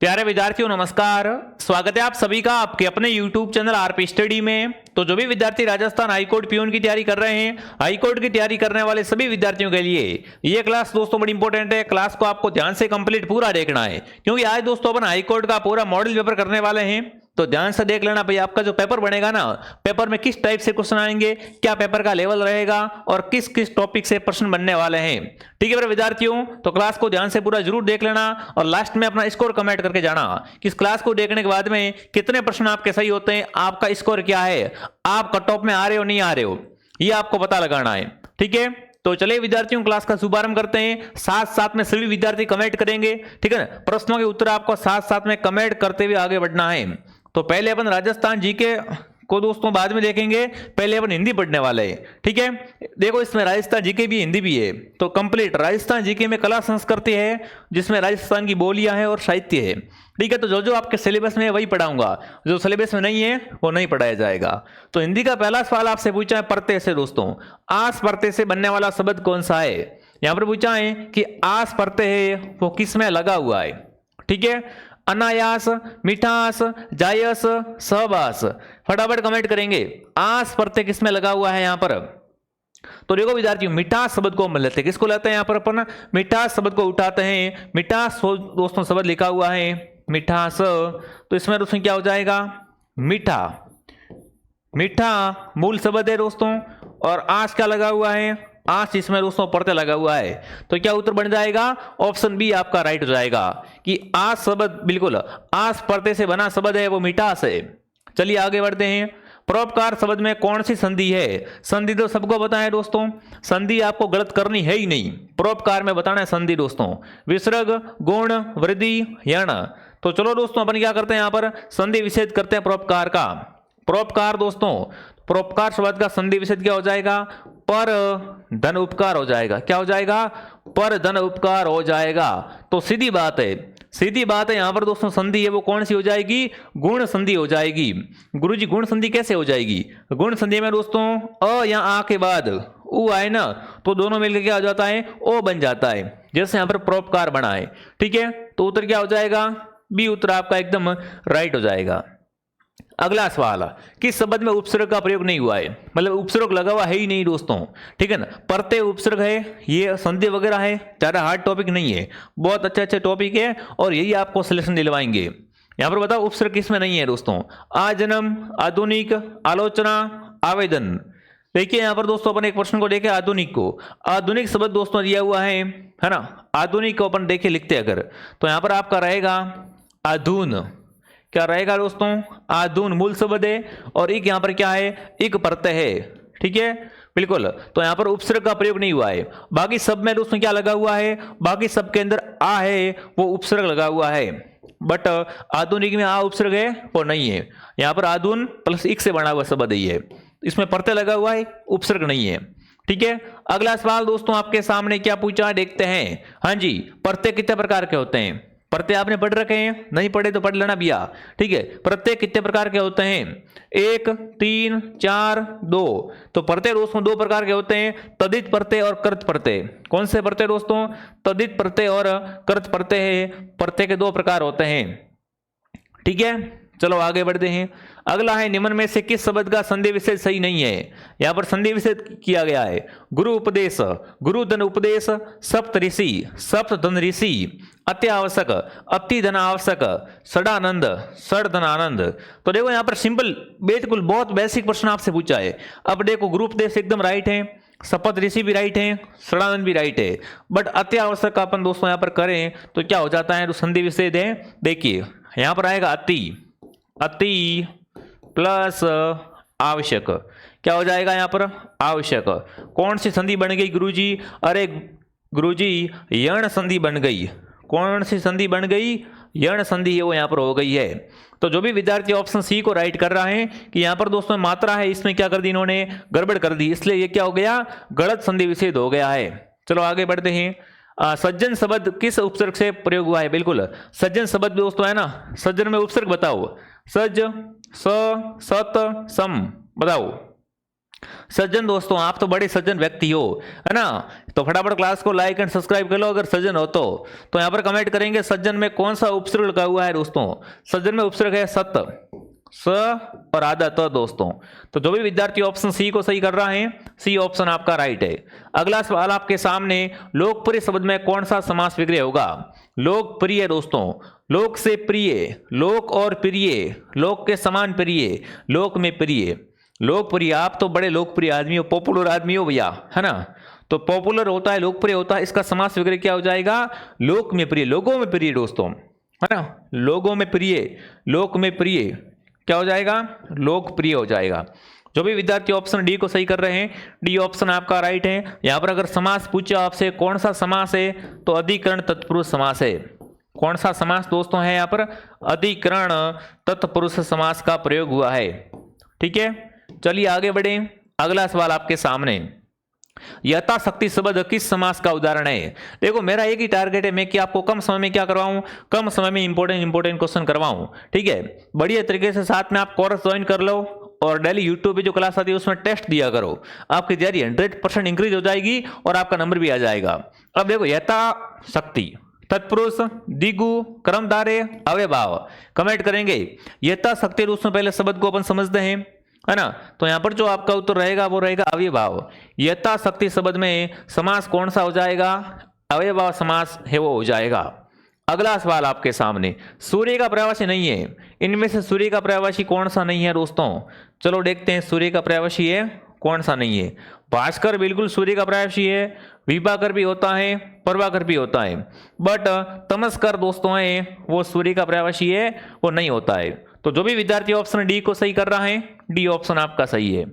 प्यारे विद्यार्थियों नमस्कार। स्वागत है आप सभी का आपके अपने YouTube चैनल आरपी स्टडी में। तो जो भी विद्यार्थी राजस्थान हाईकोर्ट पीओन की तैयारी कर रहे हैं, हाईकोर्ट की तैयारी करने वाले सभी विद्यार्थियों के लिए ये क्लास दोस्तों बड़ी इंपॉर्टेंट है। क्लास को आपको ध्यान से कंप्लीट पूरा देखना है, क्योंकि आज दोस्तों अपन हाईकोर्ट का पूरा मॉडल पेपर करने वाले हैं। तो ध्यान से देख लेना भाई, आपका जो पेपर बनेगा ना, पेपर में किस टाइप से क्वेश्चन आएंगे, क्या पेपर का लेवल रहेगा और किस किस टॉपिक से प्रश्न बनने वाले हैं। ठीक है मेरे विद्यार्थियों, तो क्लास को ध्यान से पूरा जरूर देख लेना और लास्ट में अपना स्कोर कमेंट करके जाना कि इस क्लास को देखने के बाद में कितने प्रश्न आपके सही होते हैं, आपका स्कोर क्या है, आप कट ऑफ में आ रहे हो नहीं आ रहे हो, ये आपको पता लगाना है। ठीक है, तो चलिए विद्यार्थियों क्लास का शुभारंभ करते हैं। साथ साथ में सभी विद्यार्थी कमेंट करेंगे, ठीक है ना। प्रश्नों के उत्तर आपको साथ साथ में कमेंट करते हुए आगे बढ़ना है। तो पहले अपन राजस्थान जीके को दोस्तों बाद में देखेंगे, पहले अपन हिंदी पढ़ने वाले हैं। ठीक है, देखो इसमें राजस्थान जीके भी हिंदी भी है, तो कंप्लीट राजस्थान जीके में कला संस्कृति है, जिसमें राजस्थान की बोलियां हैं और साहित्य है। ठीक है, तो जो जो आपके सिलेबस में है वही पढ़ाऊंगा, जो सिलेबस में नहीं है वो नहीं पढ़ाया जाएगा। तो हिंदी का पहला सवाल आपसे पूछा है प्रत्यय से दोस्तों, आस प्रत्यय से बनने वाला शब्द कौन सा है। यहां पर पूछा है कि आस प्रत्यय है वो किस में लगा हुआ है। ठीक है, अनायास, मिठास, जायस, सहवास। फटाफट कमेंट करेंगे आस प्रत्यय किस में लगा हुआ है यहाँ पर। तो देखो विद्यार्थियों, मिठास शब्द को हम लेते हैं, किसको लेते हैं यहाँ पर अपन, मिठास शब्द को उठाते हैं। मिठास दोस्तों शब्द लिखा हुआ है मिठास, तो इसमें दोस्तों क्या हो जाएगा, मीठा। मीठा मूल शब्द है दोस्तों, और आस क्या लगा हुआ है, आस इसमें दोस्तों प्रत्यय लगा हुआ है। तो क्या उत्तर बन जाएगा, ऑप्शन बी आपका राइट हो जाएगा कि आस शब्द, बिल्कुल आस प्रत्यय से बना शब्द है वो मिठास है। चलिए आगे बढ़ते हैं। परोपकार शब्द में कौन सी संधि है। संधि तो सबको पता है दोस्तों, संधि आपको गलत करनी है ही नहीं। परोपकार में बताना है संधि दोस्तों, विसर्ग, गुण, वृद्धि, यण। तो चलो दोस्तों अपन क्या करते हैं, यहाँ पर संधि विच्छेद करते हैं परोपकार का। परोपकार दोस्तों, परोपकार शब्द का संधि विच्छेद क्या हो जाएगा, पर धन उपकार हो जाएगा। क्या हो जाएगा, पर धन उपकार हो जाएगा। तो सीधी बात है, सीधी बात है यहाँ पर दोस्तों संधि है वो कौन सी हो जाएगी, गुण संधि हो जाएगी। गुरुजी गुण संधि कैसे हो जाएगी, गुण संधि में दोस्तों अ या आ के बाद उ आए ना, तो दोनों मिलकर क्या हो जाता है, ओ बन जाता है, जैसे यहाँ पर परोपकार बना है। ठीक है, तो उत्तर क्या हो जाएगा, बी उत्तर आपका एकदम राइट हो जाएगा। अगला सवाल, किस शब्द में उपसर्ग का प्रयोग नहीं हुआ है, मतलब उपसर्ग लगा हुआ है ही नहीं दोस्तों। ठीक है ना, प्रत्यय उपसर्ग है, ये संधि वगैरह है, ज्यादा हार्ड टॉपिक नहीं है, बहुत अच्छे अच्छे टॉपिक है और यही आपको सिलेक्शन दिलवाएंगे। यहां पर बताओ उपसर्ग किस में नहीं है दोस्तों, आजन्म, आधुनिक, आलोचना, आवेदन। देखिए यहां पर दोस्तों अपन एक प्रश्न को देखे, आधुनिक को, आधुनिक शब्द दोस्तों दिया हुआ है ना, आधुनिक को अपन देखे लिखते अगर, तो यहां पर आपका रहेगा आधुन। क्या रहेगा दोस्तों, आधुन मूल शब्द है और एक यहां पर क्या है, एक प्रत्यय है। ठीक है, बिल्कुल, तो यहां पर उपसर्ग का प्रयोग नहीं हुआ है। बाकी सब में दोस्तों क्या लगा हुआ है, बाकी सब के अंदर आ है वो उपसर्ग लगा हुआ है, बट आधुनिक में आ उपसर्ग है वो नहीं है। यहां पर आधुन प्लस एक से बना हुआ शब्द है, इसमें प्रत्यय लगा हुआ है, उपसर्ग नहीं है। ठीक है, अगला सवाल दोस्तों आपके सामने क्या पूछा देखते हैं। हाँ जी, प्रत्यय कितने प्रकार के होते हैं, प्रत्यय आपने पढ़ रखे हैं, नहीं पढ़े तो पढ़ लेना भैया। ठीक है, प्रत्यय कितने प्रकार के होते हैं, 1, 3, 4, 2। तो प्रत्यय दोस्तों दो प्रकार के होते हैं, तदित प्रत्यय और कृत प्रत्यय। कौन से प्रत्यय दोस्तों, तदित प्रत्यय और कृत प्रत्यय है, प्रत्यय के दो प्रकार होते हैं। ठीक है, चलो आगे बढ़ते हैं। अगला है, निम्न में से किस शब्द का संधि विच्छेद सही नहीं है। यहां पर संधि विच्छेद किया गया है, गुरु उपदेश, गुरु धन उपदेश, सप्त ऋषि, सप्त धन ऋषि, अत्यावश्यक, अति धन आवश्यक, सडानंद, सड़ धन आनंद। तो देखो यहां पर सिंपल बिल्कुल बहुत बेसिक प्रश्न आपसे पूछा है। अब देखो गुरु उपदेश एकदम राइट है, शपथ ऋषि भी राइट है, सड़ानंद भी राइट है, बट अत्यावश्यक का अपन दोस्तों यहां पर करें तो क्या हो जाता है, तो संधि विच्छेद है। देखिए यहां पर आएगा अति, अति प्लस आवश्यक, क्या हो जाएगा यहाँ पर, आवश्यक। कौन सी संधि बन गई गुरुजी, अरे गुरुजी यण संधि बन गई। कौन सी संधि बन गई, यण संधि है वो यहाँ पर हो गई है। तो जो भी विद्यार्थी ऑप्शन सी को राइट कर रहा है कि यहाँ पर दोस्तों मात्रा है, इसमें क्या कर दी इन्होंने, गड़बड़ कर दी, इसलिए ये क्या हो गया, गलत संधि विच्छेद हो गया है। चलो आगे बढ़ते हैं। सज्जन शब्द किस उपसर्ग से प्रयोग हुआ है, बिल्कुल सज्जन शब्द दोस्तों है ना, सज्जन में उपसर्ग बताओ, सज, स, सत, सम, बताओ सज्जन दोस्तों, आप तो बड़े सज्जन व्यक्ति हो, है ना। तो फटाफट क्लास को लाइक एंड सब्सक्राइब कर लो अगर सज्जन हो तो यहाँ पर कमेंट करेंगे सज्जन में कौन सा उपसर्ग लगा हुआ है दोस्तों। सज्जन में उपसर्ग है सत, स और आधा त दोस्तों। तो जो भी विद्यार्थी ऑप्शन सी को सही कर रहा है, सी ऑप्शन आपका राइट है। अगला सवाल आपके सामने, लोकप्रिय शब्द में कौन सा समास विग्रह होगा। लोकप्रिय दोस्तों, लोक से प्रिय, लोक और प्रिय, लोक के समान प्रिय, लोक में प्रिय, लोकप्रिय। आप तो बड़े लोकप्रिय आदमी हो, पॉपुलर आदमी हो भैया, है ना। तो पॉपुलर होता है, लोकप्रिय होता है, इसका समास विग्रह क्या हो जाएगा, लोक में प्रिय, लोगों में प्रिय दोस्तों, है ना। लोगों में प्रिय, लोक में प्रिय क्या हो जाएगा, लोकप्रिय हो जाएगा। जो भी विद्यार्थी ऑप्शन डी को सही कर रहे हैं, डी ऑप्शन आपका राइट है। यहां पर अगर समास पूछे आपसे कौन सा समास है, तो अधिकरण तत्पुरुष समास है। कौन सा समास दोस्तों है यहाँ पर, अधिकरण तत्पुरुष समास का प्रयोग हुआ है। ठीक है, चलिए आगे बढ़े। अगला सवाल आपके सामने, यथाशक्ति शब्द किस समास का उदाहरण है। देखो मेरा एक ही टारगेट है, मैं कि आपको कम समय में क्या करवाऊं, कम समय में इंपॉर्टेंट क्वेश्चन करवाऊं। ठीक है, बढ़िया तरीके से साथ में आप कोर्स ज्वाइन कर लो और डेली यूट्यूब पे जो क्लास आती है उसमें टेस्ट दिया करो। आपकी तैयारी 100% इंक्रीज हो जाएगी और आपका नंबर भी आ जाएगा। अब देखो, यथाशक्ति, तत्पुरुष, दिगु, कर्मधारय, अव्ययभाव। कमेंट करेंगे यथाशक्ति रूप में पहले शब्द को अपन समझते हैं, है ना। तो यहां पर जो आपका उत्तर रहेगा वो रहेगा अव्ययभाव। यथाशक्ति शब्द में समास कौन सा हो जाएगा, अव्ययभाव समास है वो हो जाएगा। अगला सवाल आपके सामने, सूर्य का पर्यायवाची नहीं है, इनमें से सूर्य का पर्यायवाची कौन सा नहीं है दोस्तों। चलो देखते हैं सूर्य का पर्यायवाची है कौन सा नहीं है। भास्कर बिल्कुल सूर्य का पर्यायवाची है, विभाकर भी होता है, प्रभाकर भी होता है, बट तमस्कर दोस्तों है वो सूर्य का पर्यायवाची है, वो नहीं होता है। तो जो भी विद्यार्थी ऑप्शन डी को सही कर रहा है, डी ऑप्शन आपका सही है।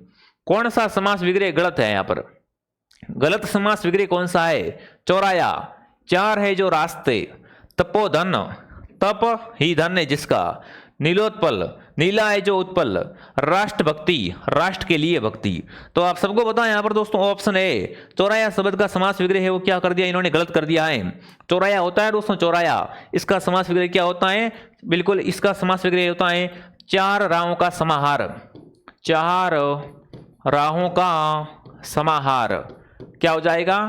कौन सा समास विग्रह गलत है यहाँ पर, गलत समास विग्रह कौन सा है, चौराया। चार है जो रास्ते, तपोधन, तप ही धन है जिसका, नीलोत्पल, नीला है जो उत्पल, राष्ट्रभक्ति, राष्ट्र के लिए भक्ति। तो आप सबको पता है यहाँ पर दोस्तों ऑप्शन है चौराया शब्द का समास विग्रह है वो क्या कर दिया, इन्होंने गलत कर दिया है। चौराया होता है दोस्तों, चौराया, इसका समास विग्रह क्या होता है, बिल्कुल इसका समास विग्रह होता है चार राहों का समाहार। चार राहों का समाहार क्या हो जाएगा,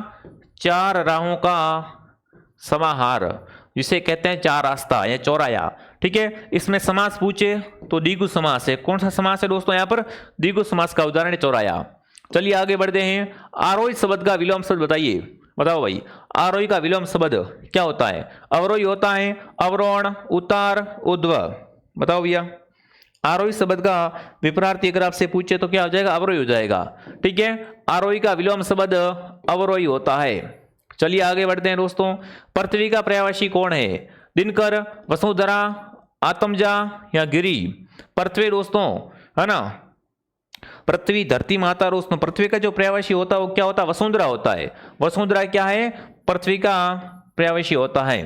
चार राहों का समाहार, जिसे कहते हैं चार रास्ता या चौराया। ठीक है, इसमें समास पूछे तो द्विगु समास है। कौन सा समास है दोस्तों यहाँ पर, द्विगु समास का उदाहरण है चौराया। चलिए आगे बढ़ते हैं। आरोही शब्द का विलोम शब्द बताइए, बताओ भाई। आरोही का विलोम शब्द क्या होता है, अवरोही होता है, अवरोहण, उतार, उद्व। बताओ भैया, आरोही शब्द का विपरीत अगर आपसे पूछे तो क्या हो जाएगा, अवरोही हो जाएगा। ठीक है, आरोही का विलोम शब्द अवरोही होता है। चलिए आगे बढ़ते हैं दोस्तों। पृथ्वी का पर्यायवाची कौन है, दिनकर, वसुंधरा, आत्मजा या गिरी। पृथ्वी दोस्तों, है ना, पृथ्वी धरती माता दोस्तों। पृथ्वी का जो पर्यायवाची होता है वो क्या होता है, वसुंधरा होता है। वसुंधरा क्या है, पृथ्वी का पर्यायवाची होता है।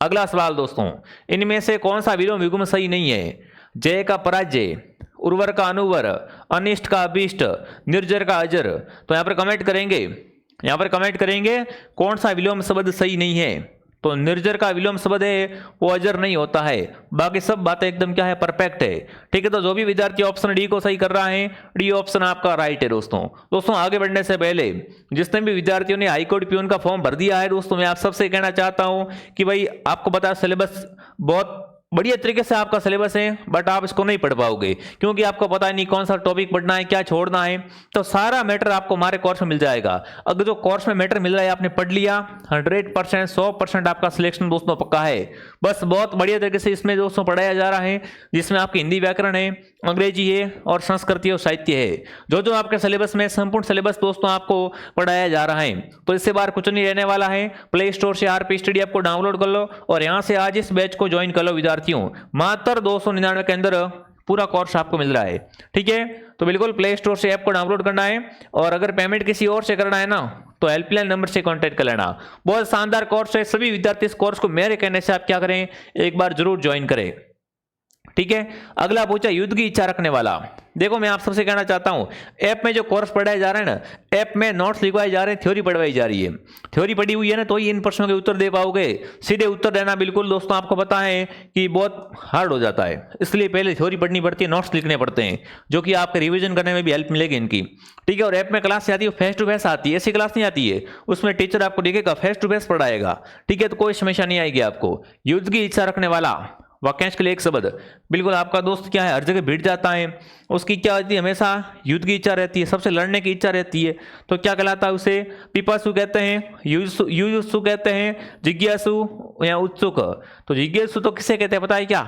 अगला सवाल दोस्तों, इनमें से कौन सा विलोम युग्म सही नहीं है, जय का पराजय, उर्वर का अनुवर, अनिष्ट का अभिष्ट, निर्जर का अजर। तो यहाँ पर कमेंट करेंगे, यहाँ पर कमेंट करेंगे कौन सा विलोम शब्द सही नहीं है। तो निर्जर का विलोम शब्द है वो अजर नहीं होता है, बाकी सब बातें एकदम क्या है, परफेक्ट है। ठीक है, तो जो भी विद्यार्थी ऑप्शन डी को सही कर रहा है, डी ऑप्शन आपका राइट है दोस्तों आगे बढ़ने से पहले जितने भी विद्यार्थियों ने हाईकोर्ट प्यून का फॉर्म भर दिया है दोस्तों, मैं आप सबसे कहना चाहता हूं कि भाई आपको पता है सिलेबस बहुत बढ़िया तरीके से आपका सिलेबस है, बट आप इसको नहीं पढ़ पाओगे क्योंकि आपको पता नहीं कौन सा टॉपिक पढ़ना है, क्या छोड़ना है। तो सारा मैटर आपको हमारे कोर्स में मिल जाएगा। अगर जो कोर्स में मैटर मिल रहा है आपने पढ़ लिया, 100% 100% आपका सिलेक्शन दोस्तों पक्का है। बस बहुत बढ़िया तरीके से इसमें दोस्तों पढ़ाया जा रहा है, जिसमें आपकी हिंदी व्याकरण है, अंग्रेजी है और संस्कृति और साहित्य है। जो आपके सिलेबस में संपूर्ण सिलेबस दोस्तों आपको पढ़ाया जा रहा है, तो इससे बाहर कुछ नहीं रहने वाला है। प्ले स्टोर से आरपी स्टडी ऐप को डाउनलोड कर लो और यहां से आज इस बैच को ज्वाइन कर लो विद्यार्थियों। मात्र 299 के अंदर पूरा कोर्स आपको मिल रहा है। ठीक है, तो बिल्कुल प्ले स्टोर से ऐप को डाउनलोड करना है और अगर पेमेंट किसी और से करना है ना तो हेल्पलाइन नंबर से कांटेक्ट कर लेना। बहुत शानदार कोर्स है, सभी विद्यार्थी इस कोर्स को मेरे कहने से आप क्या करें, एक बार जरूर ज्वाइन करें। ठीक है। अगला पूछा युद्ध की इच्छा रखने वाला। देखो मैं आप सबसे कहना चाहता हूं, ऐप में जो कोर्स पढ़ाए जा रहे हैं ना, ऐप में नोट्स लिखवाए जा रहे हैं, थ्योरी पढ़वाई जा रही है। थ्योरी पढ़ी हुई है ना, तो ही इन प्रश्नों के उत्तर दे पाओगे। सीधे उत्तर देना बिल्कुल दोस्तों आपको पता है कि बहुत हार्ड हो जाता है, इसलिए पहले थ्योरी पढ़नी पड़ती है, नोट्स लिखने पड़ते हैं, जो कि आपके रिविजन करने में भी हेल्प मिलेगी इनकी। ठीक है। और ऐप में क्लास आती है फेस टू फेस आती है, ऐसी क्लास नहीं आती है, उसमें टीचर आपको देखेगा फेस टू फेस पढ़ाएगा। ठीक है। तो कोई समस्या नहीं आएगी आपको। युद्ध की इच्छा रखने वाला, वाक्यांश के लिए एक शब्द। बिल्कुल आपका दोस्त क्या है, हर जगह भिड़ जाता है, उसकी क्या होती है, हमेशा युद्ध की इच्छा रहती है, सबसे लड़ने की इच्छा रहती है, तो क्या कहलाता है उसे? पिपासु कहते हैं, युयुत्सु कहते हैं, जिज्ञासु या उत्सुक। तो जिज्ञासु तो किसे कहते हैं पता है क्या,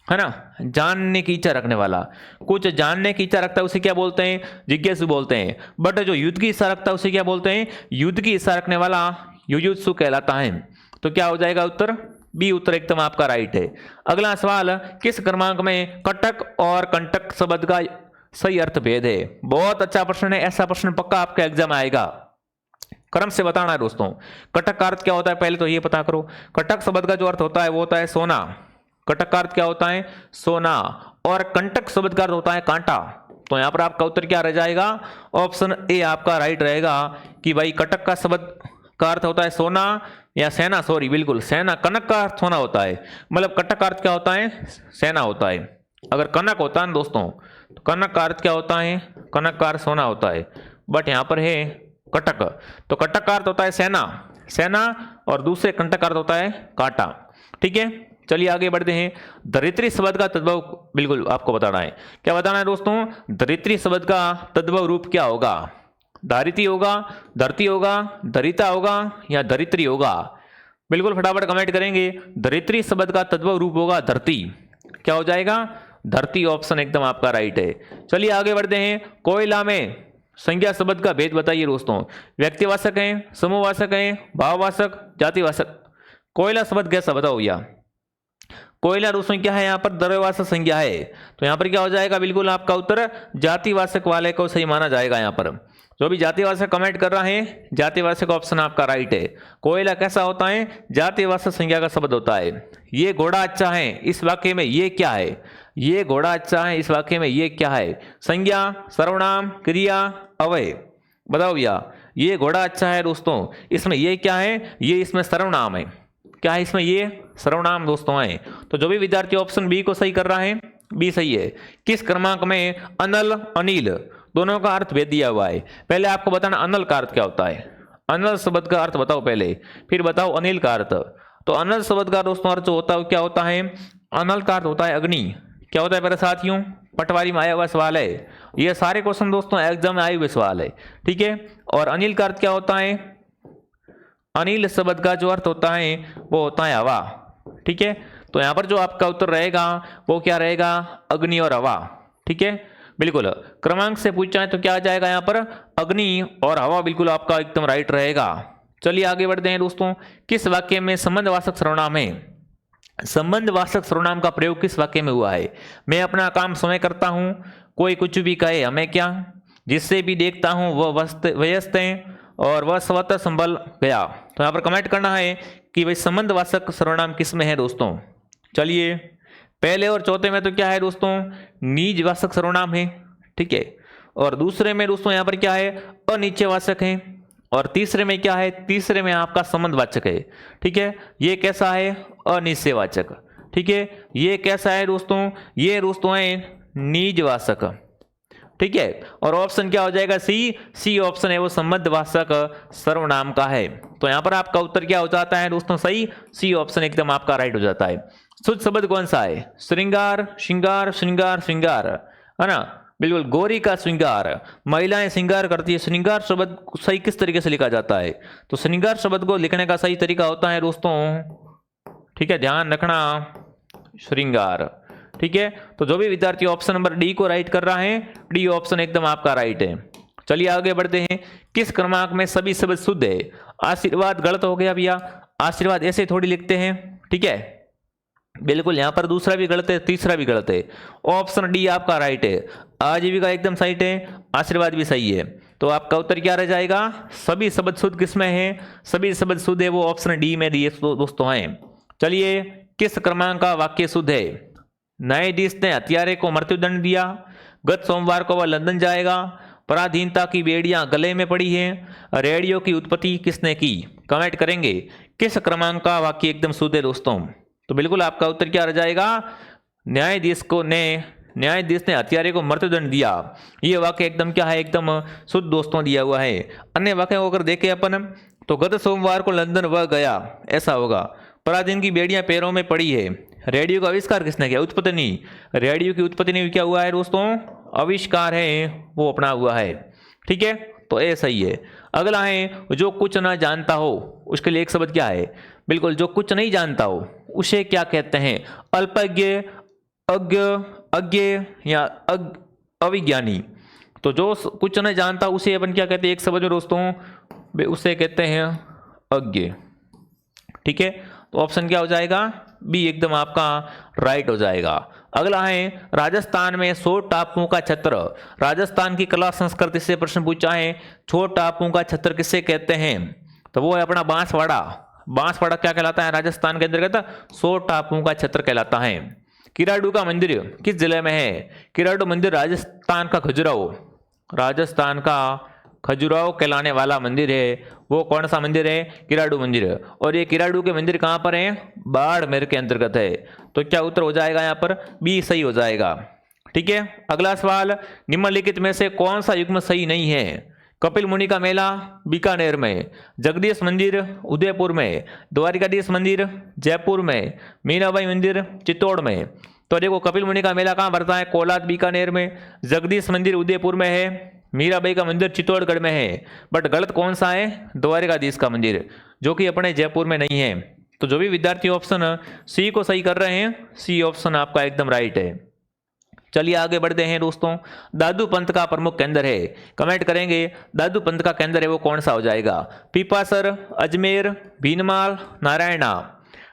है ना, जानने की इच्छा रखने वाला। कुछ जानने की इच्छा रखता है उसे क्या बोलते हैं? जिज्ञासु बोलते हैं। बट जो युद्ध की इच्छा रखता है उसे क्या बोलते हैं? युद्ध की इच्छा रखने वाला युयुत्सु कहलाता है। तो क्या हो जाएगा उत्तर? बी उत्तर एकदम आपका राइट है। अगला सवाल, किस क्रमांक में कटक और कंटक शब्द का सही अर्थ भेद है? बहुत अच्छा प्रश्न है, ऐसा प्रश्न पक्का आपका एग्जाम आएगा। क्रम से बताना है दोस्तों। कटक का अर्थ क्या होता है पहले तो ये पता करो। कटक शब्द का जो अर्थ होता है वो होता है सोना। कटक का अर्थ क्या होता है? सोना। और कंटक शब्द का अर्थ होता है कांटा। तो यहां पर आपका उत्तर क्या रह जाएगा? ऑप्शन ए आपका राइट रहेगा कि भाई कटक का शब्द का अर्थ होता है सोना या सेना, सॉरी बिल्कुल सेना। कनक का अर्थ सोना होता है, मतलब कटक का अर्थ क्या होता है? सेना होता है। अगर कनक होता है ना दोस्तों, तो कनक का अर्थ क्या होता है? कनक का अर्थ सोना होता है, बट यहां पर है कटक। तो कटक का अर्थ होता है सेना, सेना, और दूसरे कंटक का अर्थ होता है कांटा। ठीक है। चलिए आगे बढ़ते हैं। धरित्री शब्द का तद्भव बिल्कुल आपको बताना है। क्या बताना है दोस्तों? धरित्री शब्द का तद्भव रूप क्या होगा? धारिती होगा, धरती होगा, धरिता होगा या धरित्री होगा? बिल्कुल फटाफट कमेंट करेंगे। धरित्री शब्द का तद्भव रूप होगा धरती। क्या हो जाएगा? धरती। ऑप्शन एकदम आपका राइट है। चलिए आगे बढ़ते हैं। कोयला में संज्ञा शब्द का भेद बताइए दोस्तों। व्यक्तिवाचक है, समूहवाचक है, भाववाचक, जातिवाचक? कोयला शब्द कैसा बताओ भैया? कोयला दोस्तों क्या है यहाँ पर? द्रव्यवाचक संज्ञा है। तो यहाँ पर क्या हो जाएगा? बिल्कुल आपका उत्तर जातिवाचक वाले को सही माना जाएगा। यहाँ पर जो भी जातिवाचक कमेंट कर रहा है, जातिवाचक ऑप्शन आपका राइट है। कोयला कैसा होता है? जातिवाचक संज्ञा का शब्द होता है। ये घोड़ा अच्छा है, इस वाक्य में ये क्या है? ये घोड़ा अच्छा है, इस वाक्य में ये क्या है? संज्ञा, सर्वनाम, क्रिया, अव्यय? बताओ भैया। ये घोड़ा अच्छा है दोस्तों, इसमें ये क्या है? ये इसमें सर्वनाम है। क्या है इसमें? ये सर्वनाम दोस्तों है। तो जो भी विद्यार्थी ऑप्शन बी को सही कर रहा है, बी सही है। किस क्रमांक में अनल, अनिल दोनों का अर्थ भेद दिया हुआ है? पहले आपको बताना अनल का अर्थ क्या होता है। अनल शब्द का अर्थ बताओ पहले, फिर बताओ अनिल का अर्थ। तो अनल शब्द का दोस्तों अर्थ जो होता है क्या होता है? अनल का अर्थ होता है अग्नि। क्या होता है मेरे साथियों? पटवारी में आया हुआ सवाल है ये। सारे क्वेश्चन दोस्तों एग्जाम में आए हुए सवाल है। ठीक है। और अनिल का अर्थ क्या होता है? अनिल शब्द का जो अर्थ होता है वो होता है हवा। ठीक है। तो यहां पर जो आपका उत्तर रहेगा वो क्या रहेगा? अग्नि और हवा। ठीक है। बिल्कुल क्रमांक से पूछा है तो क्या आ जाएगा यहाँ पर? अग्नि और हवा। बिल्कुल आपका एकदम राइट रहेगा। चलिए आगे बढ़ते हैं दोस्तों। किस वाक्य में संबंधवाचक सर्वनाम है? संबंधवाचक सर्वनाम का प्रयोग किस वाक्य में हुआ है? मैं अपना काम समय करता हूं, कोई कुछ भी कहे हमें क्या, जिससे भी देखता हूं वह व्यस्त है, और वह स्वतः संभल गया। तो यहाँ पर कमेंट करना है कि भाई संबंधवाचक सर्वनाम किस में है दोस्तों। चलिए पहले और चौथे में तो क्या है दोस्तों? निजवाचक सर्वनाम है। ठीक है। और दूसरे में दोस्तों यहाँ पर क्या है? अनिश्चयवाचक है। और तीसरे में क्या है? तीसरे में आपका संबंधवाचक है। ठीक है। ये कैसा है? अनिश्चयवाचक। ठीक है। ये कैसा है दोस्तों? ये दोस्तों है निजवाचक। ठीक है। और ऑप्शन क्या हो जाएगा? सी। सी ऑप्शन है वो संबंधवाचक सर्वनाम का है। तो यहां पर आपका उत्तर क्या हो जाता है दोस्तों? सही। सी ऑप्शन एकदम आपका राइट हो जाता है। शुद्ध शब्द कौन सा है? श्रृंगार, श्रृंगार, श्रृंगार, श्रृंगार, है ना। बिल्कुल गौरी का श्रृंगार, महिलाएं श्रृंगार करती है। श्रृंगार शब्द सही किस तरीके से लिखा जाता है? तो श्रृंगार शब्द को लिखने का सही तरीका होता है दोस्तों, ठीक है, ध्यान रखना, श्रृंगार। ठीक है। तो जो भी विद्यार्थी ऑप्शन नंबर डी को राइट कर रहा है, डी ऑप्शन एकदम आपका राइट है। चलिए आगे बढ़ते हैं। किस क्रमांक में सभी शब्द शुद्ध है? आशीर्वाद गलत हो गया भैया। आशीर्वाद ऐसे थोड़ी लिखते हैं। ठीक है। बिल्कुल यहां पर दूसरा भी गलत है, तीसरा भी गलत है। ऑप्शन डी आपका राइट है। आजीविका एकदम सही है, आशीर्वाद भी सही है। तो आपका उत्तर क्या रह जाएगा? सभी शब्द शुद्ध किसमें है? सभी शब्द शुद्ध है वो ऑप्शन डी में दिए दोस्तों हैं। चलिए किस क्रमांक का वाक्य शुद्ध है? न्यायाधीश ने हत्यारे को मृत्युदंड दिया। गत सोमवार को वह लंदन जाएगा। पराधीनता की बेड़ियां गले में पड़ी हैं। रेडियो की उत्पत्ति किसने की? कमेंट करेंगे। किस क्रमांक का वाक्य एकदम शुद्ध है दोस्तों? तो बिल्कुल आपका उत्तर क्या रह जाएगा? न्यायाधीश ने हत्यारे को मृत्युदंड दिया। ये वाक्य एकदम क्या है? एकदम शुद्ध दोस्तों दिया हुआ है। अन्य वाक्य को अगर देखें अपन तो गत सोमवार को लंदन वह गया, ऐसा होगा। पराधीन की बेड़ियां पैरों में पड़ी है। रेडियो का आविष्कार किसने किया? उत्पत्ति नहीं। रेडियो की उत्पत्ति नहीं क्या हुआ है दोस्तों? आविष्कार है वो अपना हुआ है। ठीक है, तो ये सही है। अगला है जो कुछ ना जानता हो, उसके लिए एक शब्द क्या है? बिल्कुल, जो कुछ नहीं जानता हो उसे क्या कहते हैं? अल्पज्ञ, अज्ञ, अज्ञ या अविज्ञानी। तो जो कुछ नहीं जानता उसे अपन क्या कहते हैं एक शब्द में दोस्तों? उसे कहते हैं अज्ञ। ठीक है, तो ऑप्शन क्या हो जाएगा? बी एकदम आपका राइट हो जाएगा। अगला है राजस्थान में 100 टापुओं का छत्र। राजस्थान की कला संस्कृति से प्रश्न पूछा है, 100 टापुओं का छत्र किसे कहते हैं? तो वो है अपना बांसवाड़ा। बांसवाड़ा क्या कहलाता है? राजस्थान के अंतर्गत 100 टापुओं का छत्र कहलाता है। किराडू का मंदिर किस जिले में है? किराडू मंदिर राजस्थान का खजुराहो कहलाने वाला मंदिर है। वो कौन सा मंदिर है? किराडू मंदिर। और ये किराडू के मंदिर कहाँ पर है? बाड़मेर के अंतर्गत है। तो क्या उत्तर हो जाएगा यहाँ पर? बी सही हो जाएगा। ठीक है, अगला सवाल, निम्नलिखित में से कौन सा युग्म सही नहीं है? कपिल मुनि का मेला बीकानेर में, जगदीश मंदिर उदयपुर में, द्वारिकाधीश मंदिर जयपुर में, मीनाबाई मंदिर चित्तौड़ में। तो देखो, कपिल मुनि का मेला कहाँ भरता है? कोलाद बीकानेर में। जगदीश मंदिर उदयपुर में है। मीराबाई का मंदिर चित्तौड़गढ़ में है। बट गलत कौन सा है? द्वारिकाधीश का मंदिर, जो कि अपने जयपुर में नहीं है। तो जो भी विद्यार्थी ऑप्शन सी को सही कर रहे हैं, सी ऑप्शन आपका एकदम राइट है। चलिए आगे बढ़ते हैं दोस्तों। दादू पंथ का प्रमुख केंद्र है। कमेंट करेंगे दादू पंथ का केंद्र है वो कौन सा हो जाएगा? पीपासर, अजमेर, भीनमाल, नारायणा।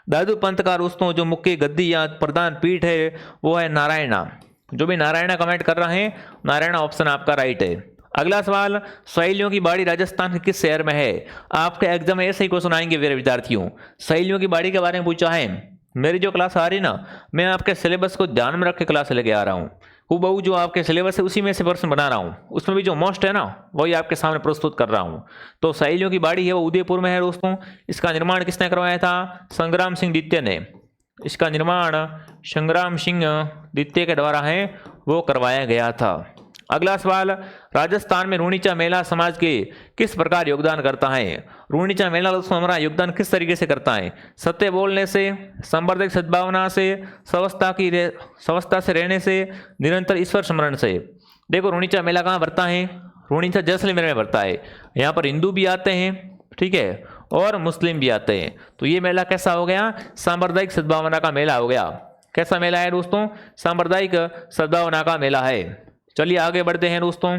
दादू पंथ का दोस्तों जो मुख्य गद्दी या प्रधान पीठ है वो है नारायणा। जो भी नारायणा कमेंट कर रहे हैं, नारायणा ऑप्शन आपका राइट है। अगला सवाल, सहेलियों की बाड़ी राजस्थान के किस शहर में है? आपके एग्जाम में ऐसे ही क्वेश्चन आएंगे मेरे विद्यार्थियों। सहेलियों की बाड़ी के बारे में पूछा है। मेरी जो क्लास आ रही ना, मैं आपके सिलेबस को ध्यान में रख के क्लास लेके आ रहा हूँ। हूबहू जो आपके सिलेबस है उसी में से प्रश्न बना रहा हूँ। उसमें भी जो मोस्ट है ना वही आपके सामने प्रस्तुत कर रहा हूँ। तो सहेलियों की बाड़ी है वो उदयपुर में है दोस्तों। इसका निर्माण किसने करवाया था? संग्राम सिंह द्वितीय ने। इसका निर्माण संग्राम सिंह द्वितीय के द्वारा है वो करवाया गया था। अगला सवाल, राजस्थान में रूणीचा मेला समाज के किस प्रकार योगदान करता है? रूणीचा मेला दोस्तों हमारा योगदान किस तरीके से करता है? सत्य बोलने से, संवर्धक सद्भावना से, स्वस्थता से रहने से, निरंतर ईश्वर स्मरण से। देखो, रूणीचा मेला कहाँ भरता है? रूणीचा जैसलमेर में भरता है। यहाँ पर हिंदू भी आते हैं, ठीक है, और मुस्लिम भी आते हैं। तो ये मेला कैसा हो गया? सांप्रदायिक सद्भावना का मेला हो गया। कैसा मेला है दोस्तों? सांप्रदायिक सद्भावना का मेला है। चलिए आगे बढ़ते हैं दोस्तों।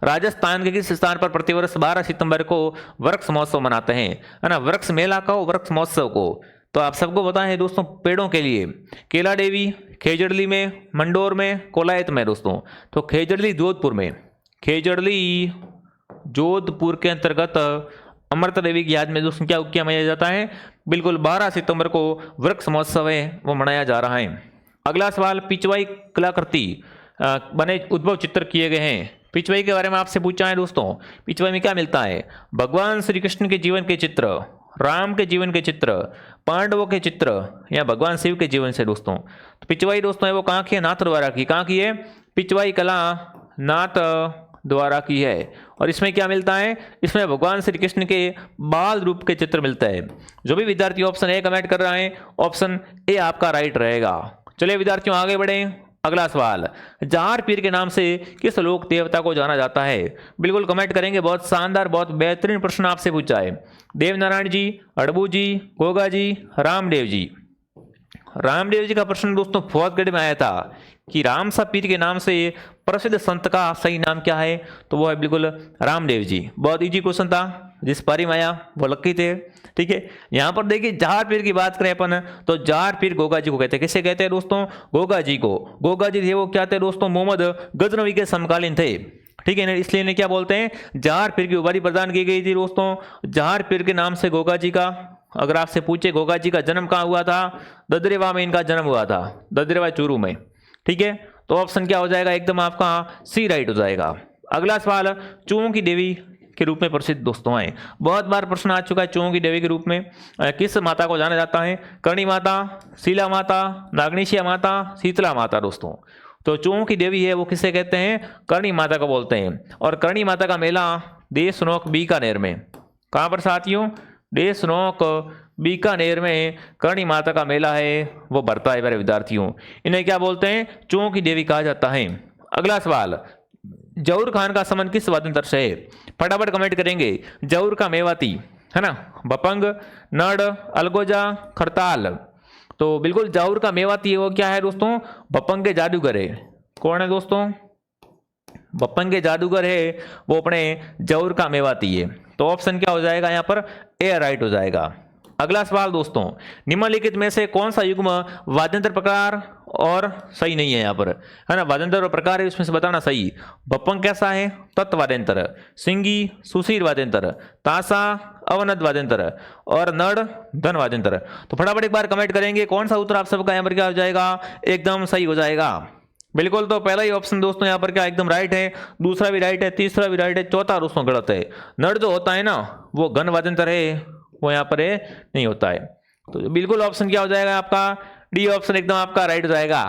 राजस्थान के किस स्थान पर प्रतिवर्ष 12 सितंबर को वृक्ष महोत्सव मनाते हैं? है ना, वृक्ष मेला को, वृक्ष महोत्सव को। तो आप सबको पता है दोस्तों, पेड़ों के लिए केला देवी खेजड़ली में, मंडोर में, कोलायत में दोस्तों। तो खेजड़ली जोधपुर में, खेजड़ली जोधपुर के अंतर्गत अमृता देवी की याद में दोस्तों क्या मनाया जाता है? बिल्कुल 12 सितंबर को वृक्ष महोत्सव है वो मनाया जा रहा है। अगला सवाल, पिछवाई कलाकृति बने उद्भव चित्र किए गए हैं। पिछवाई के बारे में आपसे पूछा है दोस्तों। पिछवाई में क्या मिलता है? भगवान श्री कृष्ण के जीवन के चित्र, राम के जीवन के चित्र, पांडवों के चित्र या भगवान शिव के जीवन से दोस्तों। तो पिछवाई दोस्तों है वो कहाँ की है? नाथ द्वारा की। कहाँ की है? पिछवाई कला नाथ द्वारा की है। और इसमें क्या मिलता है? इसमें भगवान श्री कृष्ण के बाल रूप के चित्र मिलता है। जो भी विद्यार्थी ऑप्शन ए कमेंट कर रहे हैं, ऑप्शन ए आपका राइट रहेगा। चलिए विद्यार्थियों आगे बढ़े। अगला सवाल, जहार पीर के नाम से किस लोक देवता को जाना जाता है? बिल्कुल कमेंट करेंगे। बहुत शानदार, बहुत बेहतरीन प्रश्न आपसे पूछा है। देवनारायण जी, अड़बू जी, गोगा जी, रामदेव जी। रामदेव जी का प्रश्न दोस्तों 4th ग्रेड में आया था कि रामसा पीर के नाम से प्रसिद्ध संत का सही नाम क्या है? तो वो है बिल्कुल रामदेव जी। बहुत इजी क्वेश्चन था, जिस पारी में आया वो लक्की थे। ठीक है, यहाँ पर देखिए जहार पीर की बात करें अपन तो जहार पीर गोगा जी को कहते हैं। किसे कहते हैं दोस्तों? गोगा जी को। गोगा जी थे वो क्या थे दोस्तों? मोहम्मद गजनवी के समकालीन थे। ठीक है ना, इसलिए इन्हें क्या बोलते हैं? जहार पीर की उपाधि प्रदान की गई थी दोस्तों। जहार पीर के नाम से गोगा जी का अगर आपसे पूछे गोगा जी का जन्म कहाँ हुआ था, ददरेवा में इनका जन्म हुआ था, ददरेवा चूरू में। ठीक है, तो ऑप्शन क्या हो जाएगा एकदम आपका सी राइट हो जाएगा। अगला सवाल, चूहों की देवी के रूप में प्रसिद्ध दोस्तों है, बहुत बार प्रश्न आ चुका है, चूहों की देवी के रूप में किस माता को जाना जाता है? करणी माता, शीला माता, नागनेशिया माता, शीतला माता दोस्तों। तो चूहों की देवी है वो किसे कहते हैं? करणी माता को बोलते हैं। और करणी माता का मेला देशनोक बीकानेर में, कहाँ पर साथियों? देशनोक बीकानेर में करणी माता का मेला है वो भरता है मेरे विद्यार्थियों। इन्हें क्या बोलते हैं? चूहों की देवी कहा जाता है। अगला सवाल, जहूर खान का संबंध किस वाद्यंत्र से है? फटाफट कमेंट करेंगे। जहूर का मेवाती है ना, बपंग, नड़, अलगोजा, खरताल। तो बिल्कुल जहूर का मेवाती है वो क्या है दोस्तों? बपंग के जादूगर है। कौन है दोस्तों? बपंग के जादूगर है वो अपने जहूर का मेवाती है। तो ऑप्शन क्या हो जाएगा यहाँ पर? ए राइट हो जाएगा। अगला सवाल दोस्तों, निम्नलिखित में से कौन सा युग्म वाद्यंत्र प्रकार और सही नहीं है यहाँ पर, है ना? वाद्यंत्र और प्रकार है उसमें से बताना सही। बपंग कैसा है? तत्व वाद्यंत्र, सिंगी सुशीर वाद्यंत्र, तासा अवनद वाद्यंत्र और नड़ धन वाद्यंत्र। तो फटाफट एक बार कमेंट करेंगे कौन सा उत्तर आप सबका यहाँ पर क्या हो जाएगा? एकदम सही हो जाएगा। बिल्कुल, तो पहला ही ऑप्शन दोस्तों यहाँ पर क्या एकदम राइट है, दूसरा भी राइट है, तीसरा भी राइट है, चौथा दोस्तों गलत है। नड़ जो होता है ना वो घन वाद्यंत्र है, वो यहाँ पर नहीं होता है। तो बिल्कुल ऑप्शन क्या हो जाएगा आपका? डी ऑप्शन एकदम आपका राइट हो जाएगा।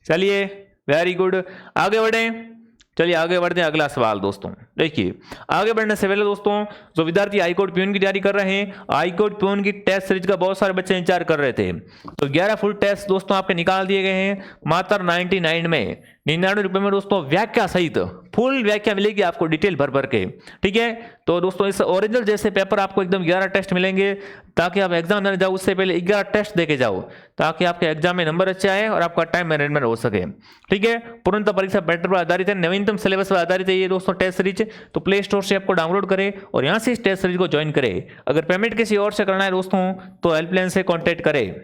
चलिए वेरी गुड, आगे बढ़े। चलिए आगे बढ़ते हैं। अगला सवाल दोस्तों, देखिए आगे बढ़ने से पहले दोस्तों, जो विद्यार्थी हाईकोर्ट प्यून की तैयारी कर रहे हैं, हाईकोर्ट प्यून की टेस्ट सीरीज का बहुत सारे बच्चे इंतजार कर रहे थे, तो 11 फुल टेस्ट दोस्तों आपके निकाल दिए गए हैं मात्र 99 में, 99 रुपए में दोस्तों। व्याख्या सहित फुल व्याख्या मिलेगी आपको डिटेल भर भर के। ठीक है, तो दोस्तों इस ओरिजिनल जैसे पेपर आपको एकदम 11 टेस्ट मिलेंगे, ताकि आप एग्जाम देने जाओ उससे पहले 11 टेस्ट देके जाओ, ताकि आपके एग्जाम में नंबर अच्छे आए और आपका टाइम मैनेजमेंट हो सके। ठीक है, पूर्णतः परीक्षा पैटर्न पर आधारित है, नवीनतम सिलेबस पर आधारित है ये दोस्तों टेस्ट सीरीज। तो प्ले स्टोर से आपको डाउनलोड करें और यहाँ से इस टेस्ट सीरीज को ज्वाइन करें। अगर पेमेंट किसी और से करना है दोस्तों तो हेल्पलाइन से कॉन्टेक्ट करें।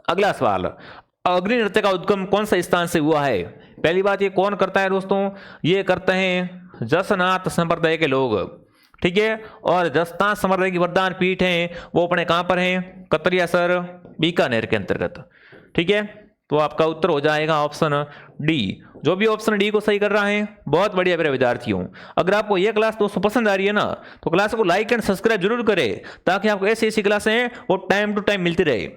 अगला सवाल, अग्नि नृत्य का उद्गम कौन सा स्थान से हुआ है? पहली बात, ये कौन करता है दोस्तों? ये करते हैं जसनाथ संप्रदाय के लोग। ठीक है, और जसनाथ संप्रदाय की वरदान पीठ है वो अपने कहां पर है? कतरियासर बीकानेर के अंतर्गत। ठीक है, तो आपका उत्तर हो जाएगा ऑप्शन डी। जो भी ऑप्शन डी को सही कर रहा है बहुत बढ़िया मेरे विद्यार्थियों। अगर आपको यह क्लास दोस्तों पसंद आ रही है ना, तो क्लास को लाइक एंड सब्सक्राइब जरूर करें, ताकि आपको ऐसी ऐसी क्लासें वो टाइम टू टाइम मिलती रहे।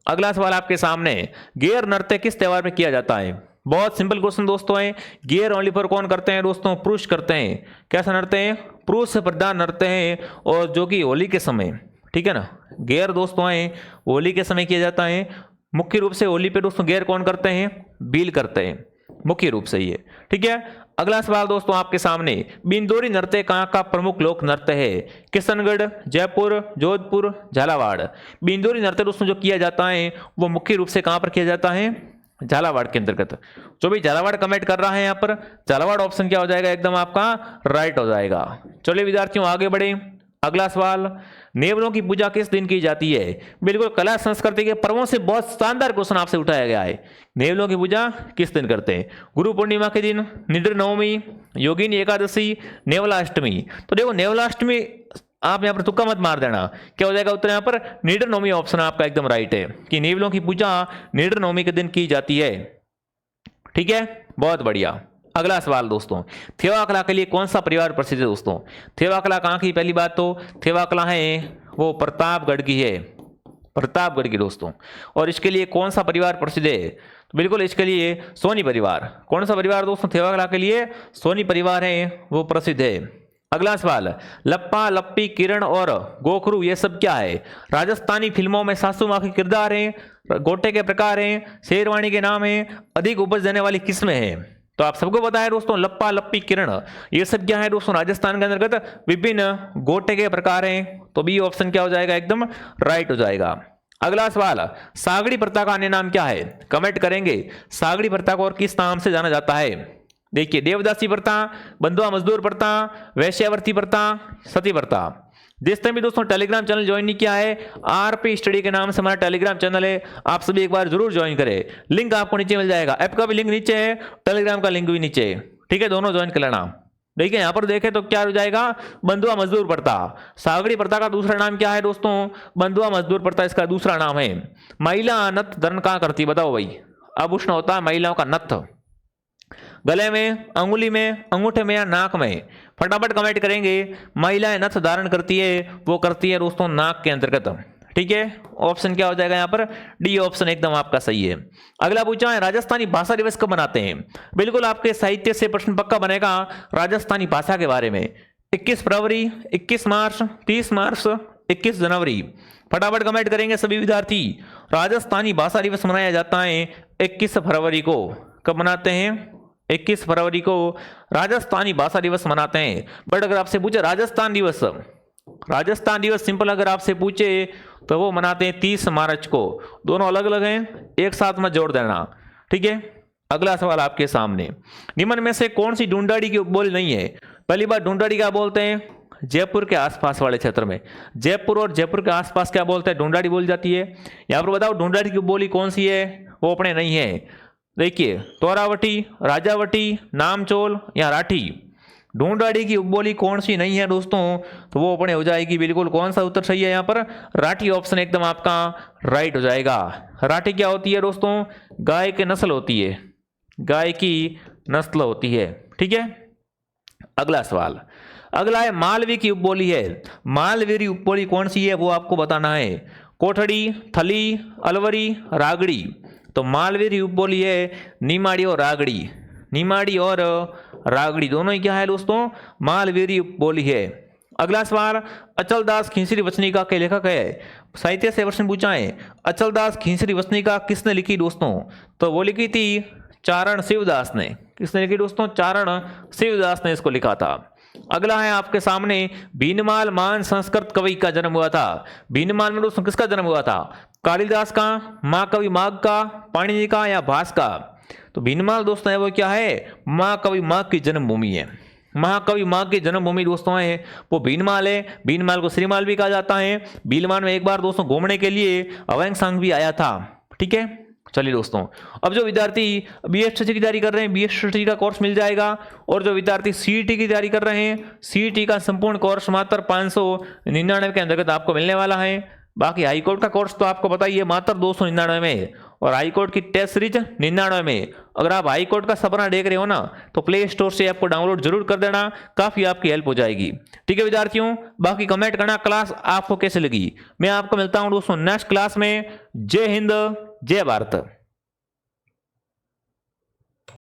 अगला सवाल आपके सामने, गेर नृत्य किस त्योहार में किया जाता है? बहुत सिंपल क्वेश्चन दोस्तों है। गेर ओनली पर कौन करते हैं दोस्तों? पुरुष करते हैं। कैसा नृत्य है? पुरुष प्रधान नृत्य है, और जो कि होली के समय, ठीक है ना, गेर दोस्तों है होली के समय किया जाता है। मुख्य रूप से होली पे दोस्तों गेर कौन करते हैं? भील करते हैं मुख्य रूप से ये। ठीक है, अगला सवाल दोस्तों आपके सामने, बिंदोरी नृत्य कहाँ का प्रमुख लोक नृत्य है? किशनगढ़, जयपुर, जोधपुर, झालावाड़। बिंदोरी नृत्य दोस्तों जो किया जाता है वो मुख्य रूप से कहाँ पर किया जाता है? झालावाड़ के अंतर्गत। जो भी झालावाड़ कमेंट कर रहा है यहाँ पर, झालावाड़ ऑप्शन क्या हो जाएगा? एकदम आपका राइट हो जाएगा। चलिए विद्यार्थियों आगे बढ़े। अगला सवाल, नेवलों की पूजा किस दिन की जाती है? बिल्कुल कला संस्कृति के पर्वों से बहुत शानदार क्वेश्चन आपसे उठाया गया है। नेवलों की पूजा किस दिन करते हैं? गुरु पूर्णिमा के दिन, निद्र नवमी, योगिनी एकादशी, नेवलाष्टमी। तो देखो नेवलाष्टमी आप यहाँ पर तुक्का मत मार देना, क्या हो जाएगा उत्तर यहाँ पर? निद्र नवमी ऑप्शन आपका एकदम राइट है, कि नेवलों की पूजा निद्र नवमी के दिन की जाती है। ठीक है, बहुत बढ़िया। अगला सवाल दोस्तों, थेवा कला के लिए कौन सा परिवार प्रसिद्ध है दोस्तों? थेवा कला कहाँ की? पहली बात तो थेवा कला है वो प्रतापगढ़ की है, प्रतापगढ़ की दोस्तों। और इसके लिए कौन सा परिवार प्रसिद्ध है? तो बिल्कुल इसके लिए सोनी परिवार। कौन सा परिवार दोस्तों थेवा कला के लिए? सोनी परिवार है वो प्रसिद्ध है। अगला सवाल, लप्पा, लप्पी, किरण और गोखरू ये सब क्या है? राजस्थानी फिल्मों में सासू माँ के किरदार हैं, गोटे के प्रकार हैं, शेरवानी के नाम है, अधिक उपज देने वाली किस्में हैं। तो आप सबको पता है दोस्तों लप्पा, लप्पी, किरण ये सब क्या है दोस्तों? राजस्थान के अंतर्गत विभिन्न गोटे के प्रकार हैं। तो बी ऑप्शन क्या हो जाएगा? एकदम राइट हो जाएगा। अगला सवाल, सागड़ी प्रथा का अन्य नाम क्या है? कमेंट करेंगे सागड़ी प्रथा को और किस नाम से जाना जाता है? देखिए, देवदासी प्रथा, बंधुआ मजदूर प्रथा, वैश्यावर्ती प्रथा, सती प्रथा। जिस टाइम भी दोस्तों टेलीग्राम चैनल ज्वाइन नहीं किया है, आरपी स्टडी के नाम से हमारा टेलीग्राम चैनल है, आप सभी एक बार जरूर ज्वाइन करें। लिंक आपको नीचे मिल जाएगा, ऐप का भी लिंक नीचे है, टेलीग्राम का लिंक भी नीचे है। ठीक है, दोनों ज्वाइन कर लेना। देखिए यहाँ पर देखें तो क्या हो जाएगा, बंधुआ मजदूर प्रथा। सागड़ी प्रथा का दूसरा नाम क्या है दोस्तों, बंधुआ मजदूर प्रथा इसका दूसरा नाम है। महिला नथ धारण कहाँ करती है बताओ भाई, आभूषण होता है महिलाओं का नथ, गले में, अंगुली में, अंगूठे में या नाक में। फटाफट कमेंट करेंगे, महिलाएं नथ धारण करती है, वो करती है दोस्तों नाक के अंतर्गत। ठीक है, ऑप्शन क्या हो जाएगा यहाँ पर, डी ऑप्शन एकदम आपका सही है। अगला पूछा है, राजस्थानी भाषा दिवस कब मनाते हैं। बिल्कुल आपके साहित्य से प्रश्न पक्का बनेगा राजस्थानी भाषा के बारे में। 21 फरवरी, 21 मार्च, 30 मार्च, 21 जनवरी। फटाफट कमेंट करेंगे सभी विद्यार्थी। राजस्थानी भाषा दिवस मनाया जाता है 21 फरवरी को। कब मनाते हैं, 21 फरवरी को राजस्थानी भाषा दिवस मनाते हैं। बट अगर आपसे पूछे राजस्थान दिवस, राजस्थान दिवस सिंपल अगर आपसे पूछे तो वो मनाते हैं 30 मार्च को। दोनों अलग अलग हैं, एक साथ में जोड़ देना। ठीक है, अगला सवाल आपके सामने, निम्न में से कौन सी ढूंढाड़ी की उपबोली नहीं है। पहली बात, ढूंढाड़ी क्या बोलते हैं, जयपुर के आसपास वाले क्षेत्र में, जयपुर और जयपुर के आसपास क्या बोलते हैं, ढूंढाड़ी बोली जाती है। यहाँ पर बताओ ढूंढाड़ी की उपबोली कौन सी है, वो अपने नहीं है। देखिए, तोरावटी, राजावटी, नामचोल या राठी। ढूंढाड़ी की उपबोली कौन सी नहीं है दोस्तों, तो वो अपने हो जाएगी बिल्कुल, कौन सा उत्तर सही है यहाँ पर, राठी ऑप्शन एकदम आपका राइट हो जाएगा। राठी क्या होती है दोस्तों, गाय की नस्ल होती है, गाय की नस्ल होती है। ठीक है, अगला सवाल, अगला है मालवी की उपबोली है। मालवी की उपबोली कौन सी है वो आपको बताना है। कोठड़ी, थली, अलवरी, रागड़ी। तो मालवी की उपबोली है निमाड़ी और रागड़ी। निमाड़ी और रागड़ी दोनों ही क्या है दोस्तों, मालवेरी उपबोली है। अगला सवाल, अचलदास खींसरी वचनिका के लेखक है। साहित्य से प्रश्न पूछा है, अचलदास खींसरी वचनिका किसने लिखी दोस्तों, तो वो लिखी थी चारण शिवदास ने। किसने लिखी दोस्तों, चारण शिवदास ने इसको लिखा था। अगला है आपके सामने, भीनमाल मान संस्कृत कवि का जन्म हुआ था। भीनमाल में दोस्तों किसका जन्म हुआ था, कालिदास का, महाकवि माघ का, पाणिनि का या भास का। तो भीनमाल दोस्तों है वो क्या है, महाकवि माघ की जन्मभूमि है। महाकवि माघ की जन्मभूमि दोस्तों है वो भीनमाल है। भीनमाल को श्रीमाल भी कहा जाता है। भीलमाल में एक बार दोस्तों घूमने के लिए अवैंग संघ भी आया था। ठीक है, चलिए दोस्तों, अब जो विद्यार्थी बीएसटी की तैयारी कर रहे हैं, बीएसटी का कोर्स मिल जाएगा। और जो विद्यार्थी सीईटी की तैयारी कर रहे हैं, सीईटी का संपूर्ण कोर्स मात्र 599 के अंतर्गत आपको मिलने वाला है। बाकी हाईकोर्ट का कोर्स तो आपको पता ही है, मात्र 299 में, और हाईकोर्ट की टेस्ट सीरीज 99 में। अगर आप हाईकोर्ट का सपना देख रहे हो ना, तो प्ले स्टोर से ऐप को डाउनलोड जरूर कर देना, काफी आपकी हेल्प हो जाएगी। ठीक है विद्यार्थियों, बाकी कमेंट करना क्लास आपको कैसे लगी। मैं आपको मिलता हूं दोस्तों नेक्स्ट क्लास में। जय हिंद, जय भारत।